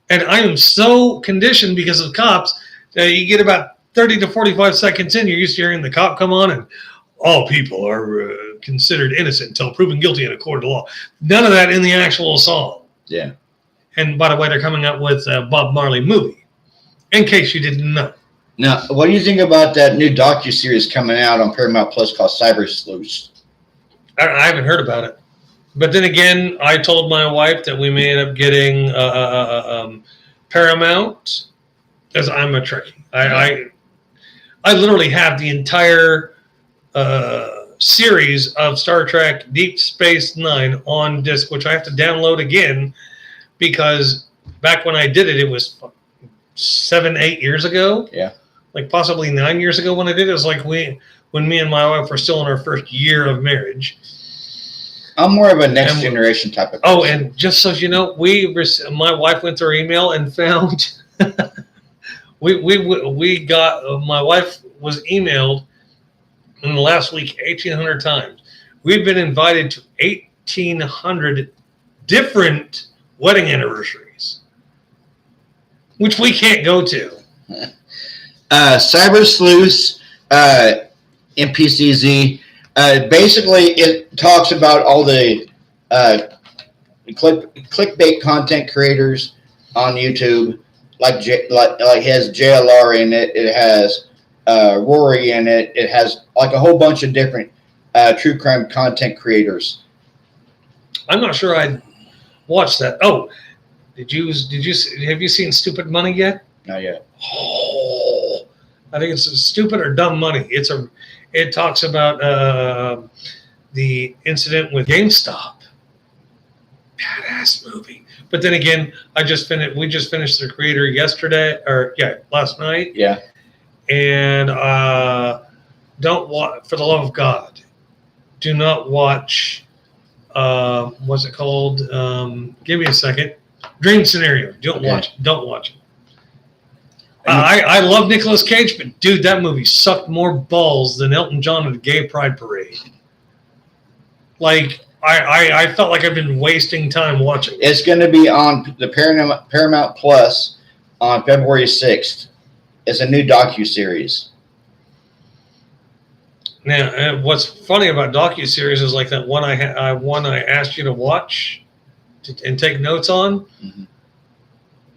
And I am so conditioned because of Cops that you get about 30 to 45 seconds in, you're used to hearing the cop come on and all people are considered innocent until proven guilty in a court of law. None of that in the actual song. Yeah. And by the way, they're coming out with a Bob Marley movie, in case you didn't know. Now, what do you think about that new docuseries coming out on Paramount Plus called Cyber Sleuths? I haven't heard about it. But then again, I told my wife that we may end up getting Paramount, because I'm a Trekkie. I literally have the entire series of Star Trek Deep Space Nine on disc, which I have to download again, because back when I did it, it was 7-8 years ago. Yeah. Like possibly 9 years ago when I did it. It was like when me and my wife were still in our first year of marriage. I'm more of a next generation type of person. Oh, and just so you know, my wife went through her email and found we got my wife was emailed in the last week 1,800 times. We've been invited to 1,800 different wedding anniversaries, which we can't go to. Cyber Sleuths, MPCZ. Basically, it talks about all the clickbait content creators on YouTube, like has JLR in it. It has Rory in it. It has like a whole bunch of different true crime content creators. I'm not sure I'd watch that. Oh, have you seen Stupid Money yet? Not yet. Oh, I think it's Stupid or Dumb Money. It talks about the incident with GameStop. Badass movie. But then again, we just finished The Creator last night. Yeah. And don't watch, for the love of God, do not watch. What's it called? Give me a second. Dream Scenario. Don't watch it. I love Nicolas Cage, but dude, that movie sucked more balls than Elton John at a gay pride parade. Like, I felt like I've been wasting time watching. It's going to be on the Paramount Plus on February 6th. It's a new docuseries. Now, what's funny about docuseries is like that one I asked you to watch and take notes on. Mm-hmm.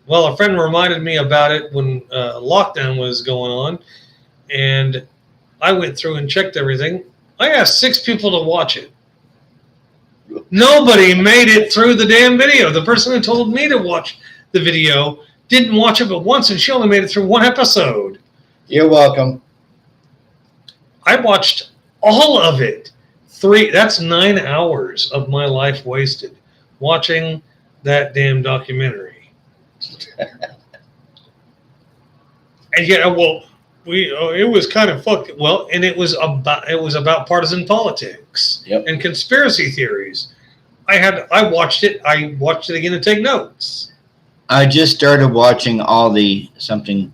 Well, a friend reminded me about it when lockdown was going on, and I went through and checked everything. I asked 6 people to watch it. Nobody made it through the damn video. The person who told me to watch the video didn't watch it but once, and she only made it through 1 episode. You're welcome. I watched all of it. That's 9 hours of my life wasted watching that damn documentary. And yet, it was kind of fucked. Well, and it was about partisan politics and conspiracy theories. I watched it. I watched it again to take notes. I just started watching All the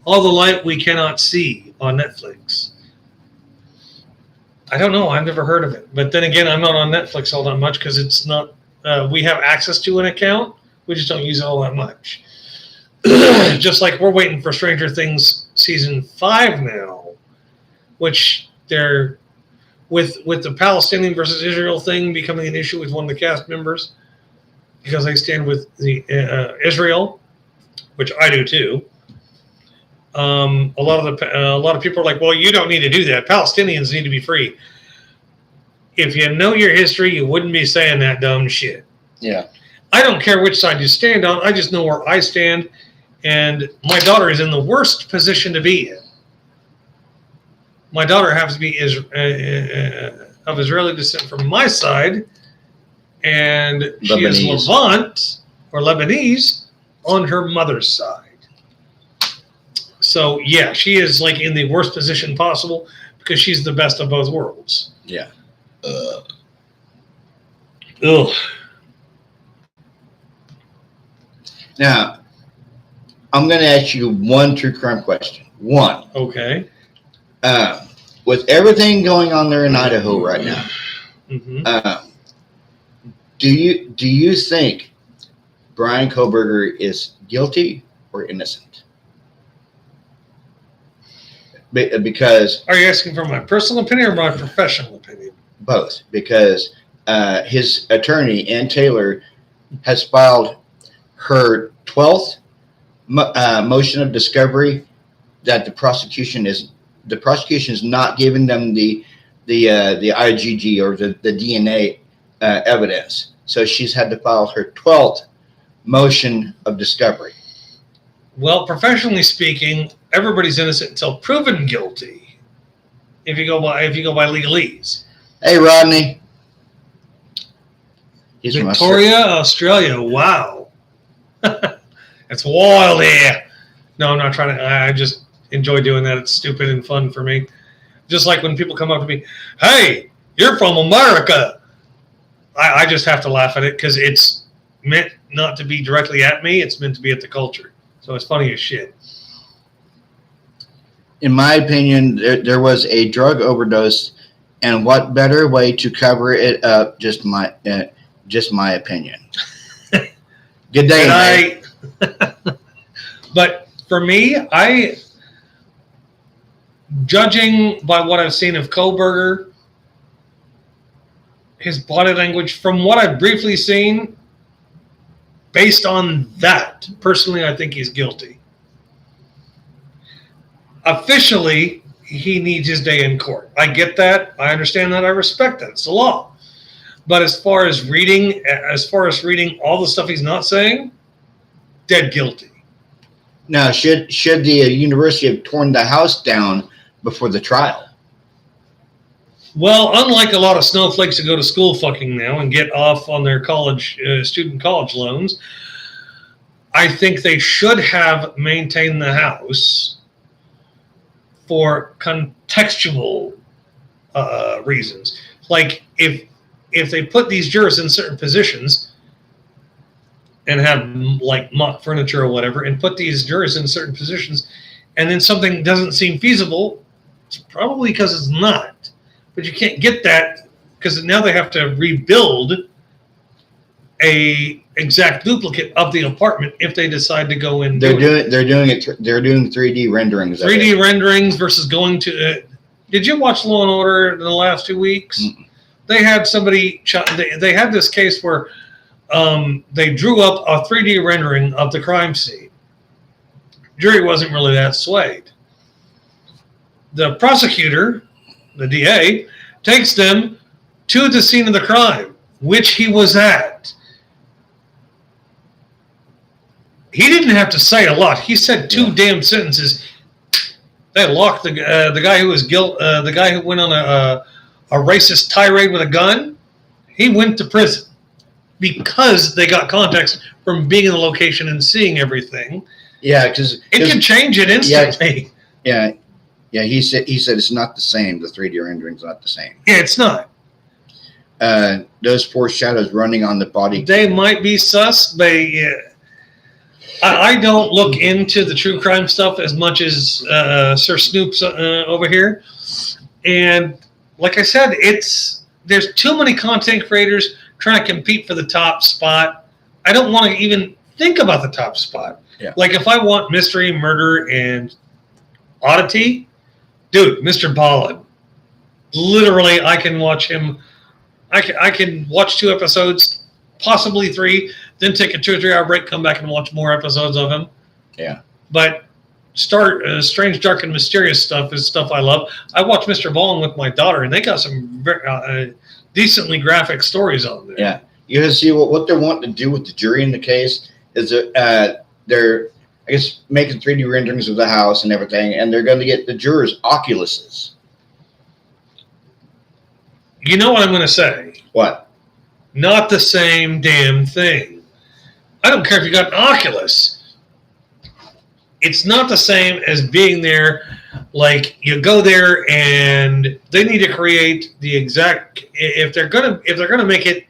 Light We Cannot See on Netflix. I don't know. I've never heard of it. But then again, I'm not on Netflix all that much because it's not we have access to an account. We just don't use it all that much. Just like we're waiting for Stranger Things season 5 now, which they're with the Palestinian versus Israel thing becoming an issue with one of the cast members because they stand with the Israel, which I do too. A lot of people are like, well, you don't need to do that. Palestinians need to be free. If you know your history, you wouldn't be saying that dumb shit. Yeah. I don't care which side you stand on. I just know where I stand. And my daughter is in the worst position to be in. My daughter happens to be of Israeli descent from my side. And she is Levant, or Lebanese, on her mother's side. So, yeah, she is like in the worst position possible because she's the best of both worlds. Yeah. Ugh. Now, I'm going to ask you one true crime question. One. Okay. With everything going on there in Idaho right now, do you think Bryan Kohberger is guilty or innocent? Because are you asking for my personal opinion or my professional opinion? Both, because his attorney, Ann Taylor, has filed her 12th motion of discovery that the prosecution is not giving them the IgG or the DNA evidence. So she's had to file her 12th motion of discovery. Well, professionally speaking, everybody's innocent until proven guilty. If you go by legalese. Hey, Rodney. He's Victoria, Australia. Wow. It's wild here. No, I'm not trying to. I just enjoy doing that. It's stupid and fun for me. Just like when people come up to me, hey, you're from America. I just have to laugh at it because it's meant not to be directly at me. It's meant to be at the culture. So it's funny as shit. In my opinion, there was a drug overdose, and what better way to cover it up? Just my opinion. Good day, But for me, judging by what I've seen of Kohberger, his body language, from what I've briefly seen, based on that, personally, I think he's guilty. Officially, he needs his day in court. I get that. I understand that. I respect that. It's the law. But as far as reading all the stuff he's not saying, dead guilty. Now, should the university have torn the house down before the trial? Well, unlike a lot of snowflakes that go to school fucking now and get off on their student college loans, I think they should have maintained the house for contextual reasons. Like if they put these jurors in certain positions and have like mock furniture or whatever and put these jurors in certain positions and then something doesn't seem feasible, it's probably because it's not. But you can't get that because now they have to rebuild a exact duplicate of the apartment if they decide to go in. They're doing 3D renderings. 3D renderings versus going to. Did you watch Law and Order in the last 2 weeks? Mm-mm. They had somebody. They had this case where they drew up a 3D rendering of the crime scene. Jury wasn't really that swayed. The prosecutor, the DA, takes them to the scene of the crime, which he was at. He didn't have to say a lot. He said two damn sentences. They locked the guy who was the guy who went on a racist tirade with a gun. He went to prison because they got context from being in the location and seeing everything. Yeah, because it can change it instantly. Yeah. He said it's not the same. The 3D rendering's not the same. Yeah, it's not. Those four shadows running on the body. They might be sus. I don't look into the true crime stuff as much as Sir Snoop's over here. And like I said, there's too many content creators trying to compete for the top spot, I don't want to even think about the top spot. Yeah. Like if I want mystery, murder, and oddity, dude, Mr. Ballin. Literally, I can watch him. I can watch 2 episodes, possibly 3, then take a 2 or 3 hour break, come back and watch more episodes of him. Yeah. But strange, dark, and mysterious stuff is stuff I love. I watch Mr. Ballin with my daughter, and they got some decently graphic stories on there. Yeah. You can see what they're wanting to do with the jury in the case is that they're, I guess, making 3D renderings of the house and everything, and they're going to get the jurors Oculuses. You know what I'm going to say? What? Not the same damn thing. I don't care if you got an Oculus. It's not the same as being there. Like you go there and they need to create the exact. If they're gonna make it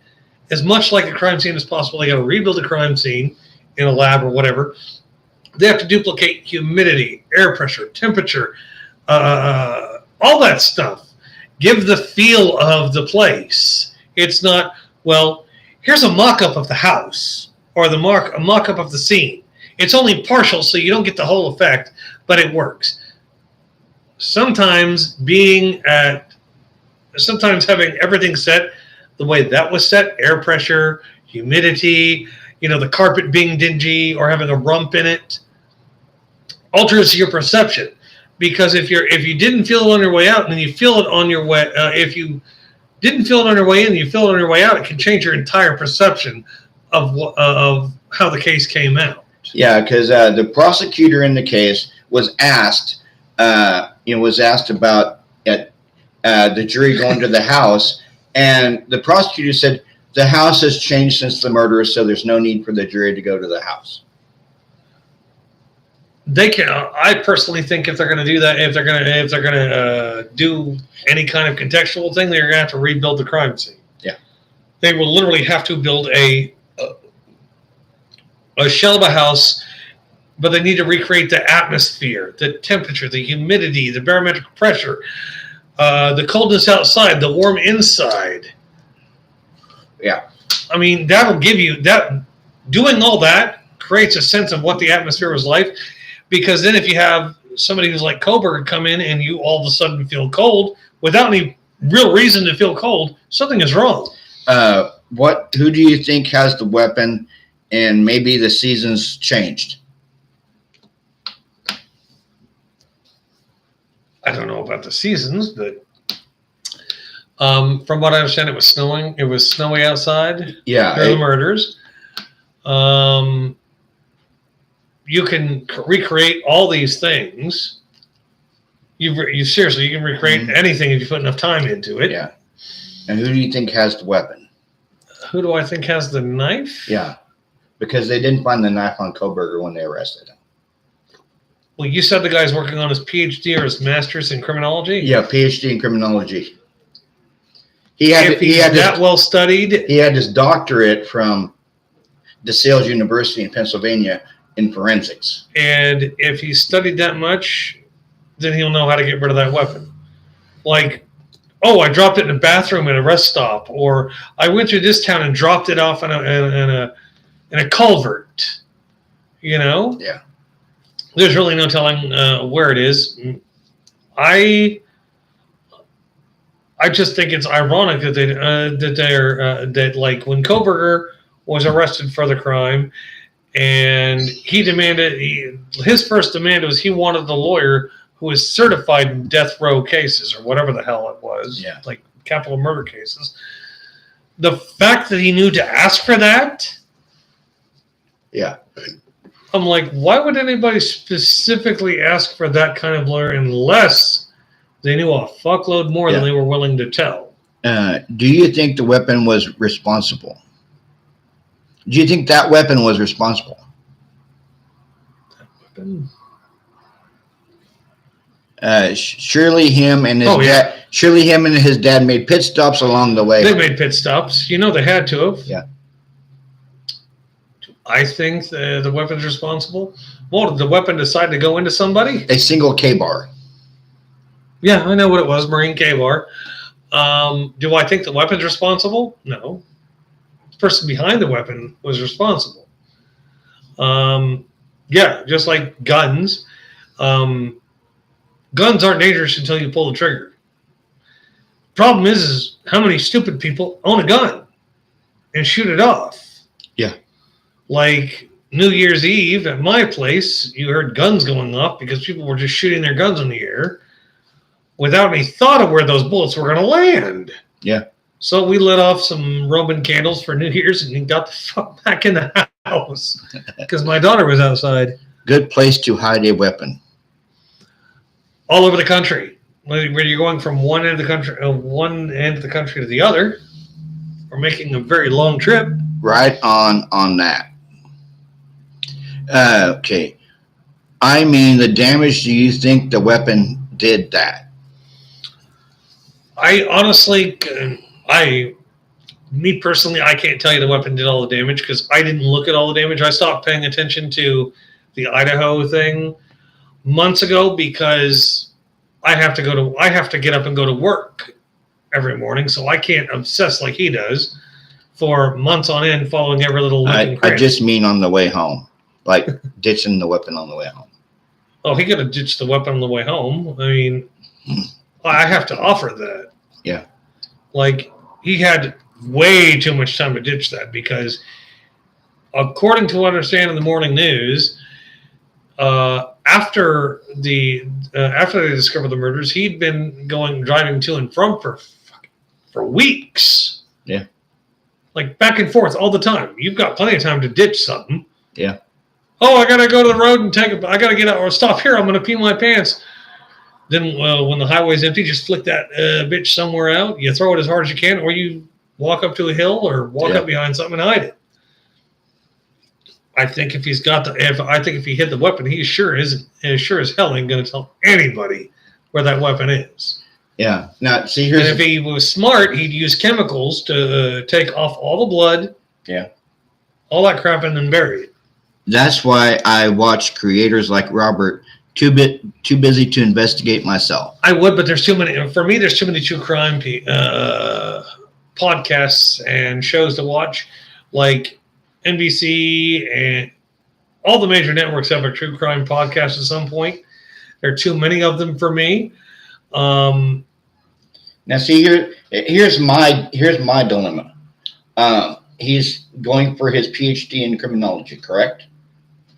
as much like a crime scene as possible, they got to rebuild a crime scene in a lab or whatever. They have to duplicate humidity, air pressure, temperature, all that stuff. Give the feel of the place. It's not, well, here's a mock-up of the house or a mock-up of the scene. It's only partial, so you don't get the whole effect, but it works. Sometimes having everything set the way that was set, air pressure, humidity, the carpet being dingy or having a rump in it, alters your perception. Because if you didn't feel it on your way out and then you feel it on your way, if you didn't feel it on your way in and you feel it on your way out, it can change your entire perception of how the case came out. Yeah, because the prosecutor in the case was asked about the jury going to the house, and the prosecutor said the house has changed since the murder, so there's no need for the jury to go to the house. They can. I personally think if they're going to do that, if they're going to do any kind of contextual thing, they're going to have to rebuild the crime scene. Yeah, they will literally have to build a shell of a house, but they need to recreate the atmosphere, the temperature, the humidity, the barometric pressure, the coldness outside, the warm inside. Yeah, I mean that'll give you that. Doing all that creates a sense of what the atmosphere was like. Because then if you have somebody who's like Kohberger come in and you all of a sudden feel cold without any real reason to feel cold, something is wrong. Who do you think has the weapon and maybe the seasons changed? I don't know about the seasons, but from what I understand, it was snowing. It was snowy outside. Yeah. During the murders. You can recreate all these things. You seriously, you can recreate anything if you put enough time into it. Yeah. And who do you think has the weapon? Who do I think has the knife? Yeah. Because they didn't find the knife on Kohberger when they arrested him. Well, you said the guy's working on his PhD or his master's in criminology? Yeah, PhD in criminology. If he's that well studied. He had his doctorate from DeSales University in Pennsylvania in forensics. And if he studied that much, then he'll know how to get rid of that weapon. Like, oh, I dropped it in a bathroom at a rest stop, or I went through this town and dropped it off in a culvert. Yeah. There's really no telling where it is. I just think it's ironic that that like when Kohberger was arrested for the crime, and he demanded his first demand was he wanted the lawyer who was certified in death row cases or whatever the hell it was, yeah, like capital murder cases. The fact that he knew to ask for that, yeah. I'm like, why would anybody specifically ask for that kind of lawyer unless they knew a fuckload more than they were willing to tell? Do you think the weapon was responsible? Do you think that weapon was responsible? That weapon? Surely him and his dad made pit stops along the way. They made pit stops. They had to have. Yeah. I think the weapon's responsible. Well, did the weapon decide to go into somebody? A single K-bar. Yeah, I know what it was, Marine K-bar. Do I think the weapon's responsible? No. the person behind the weapon was responsible. Yeah, just like guns. Guns aren't dangerous until you pull the trigger. Problem is how many stupid people own a gun and shoot it off. Yeah. Like New Year's Eve at my place, you heard guns going off because people were just shooting their guns in the air without any thought of where those bullets were going to land. Yeah. So we lit off some Roman candles for New Year's and got the fuck back in the house because my daughter was outside. Good place to hide a weapon. All over the country. When you're going from one end of the country to the other, or making a very long trip. Right on that. Okay. I mean, the damage, do you think the weapon did that? I honestly, me personally, I can't tell you the weapon did all the damage because I didn't look at all the damage. I stopped paying attention to the Idaho thing months ago because I have to get up and go to work every morning, so I can't obsess like he does for months on end following every little I just mean on the way home, like ditching the weapon on the way home. Oh, he could have ditched the weapon on the way home. I mean, I have to offer that. Yeah. Like, he had way too much time to ditch that because, according to what I understand in the morning news, after they discovered the murders, he'd been driving to and from for weeks. Yeah. Like back and forth all the time. You've got plenty of time to ditch something. Yeah. Oh, I gotta go to the road and I gotta get out or stop here. I'm gonna pee my pants. Then when the highway's empty, just flick that bitch somewhere out. You throw it as hard as you can, or you walk up to a hill or walk up behind something and hide it. I think if if he hid the weapon, he sure as hell ain't gonna tell anybody where that weapon is. Yeah. Now, see, and if he was smart, he'd use chemicals to take off all the blood. Yeah. All that crap and then bury it. That's why I watch creators like Robert. Too busy to investigate myself. I would, but there's too many. For me, there's too many true crime podcasts and shows to watch, like NBC and all the major networks have a true crime podcast at some point. There are too many of them for me. Now, see, here's my dilemma. He's going for his PhD in criminology, correct?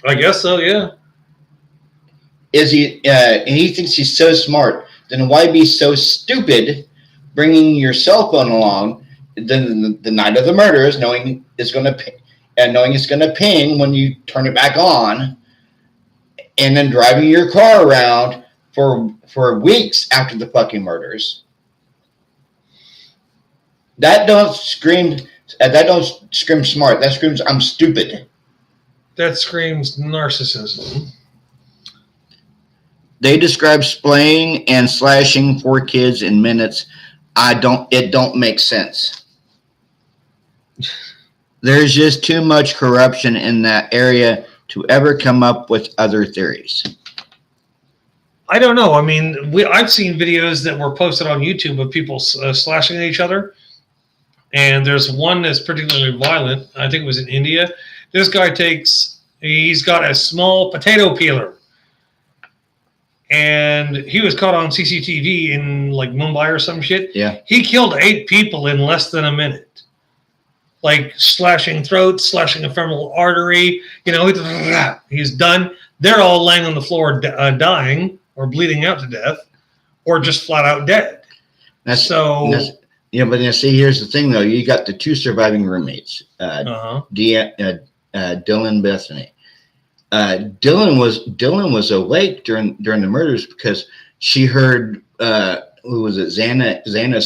I guess so. Yeah. Is he? And he thinks he's so smart. Then why be so stupid, bringing your cell phone along the night of the murders, knowing it's going to ping when you turn it back on, and then driving your car around for weeks after the fucking murders? That don't scream smart. That screams I'm stupid. That screams narcissism. They describe splaying and slashing 4 kids in minutes. It don't make sense. There's just too much corruption in that area to ever come up with other theories. I don't know. I mean, I've seen videos that were posted on YouTube of people slashing at each other. And there's one that's particularly violent. I think it was in India. This guy he's got a small potato peeler. And he was caught on CCTV in like Mumbai or some shit. Yeah. He killed 8 people in less than a minute. Like slashing throats, slashing a femoral artery. He's done. They're all laying on the floor dying or bleeding out to death or just flat out dead. But now see, here's the thing though. You got the 2 surviving roommates, Dylan and Bethany. Dylan was awake during the murders because she heard who was it, Xana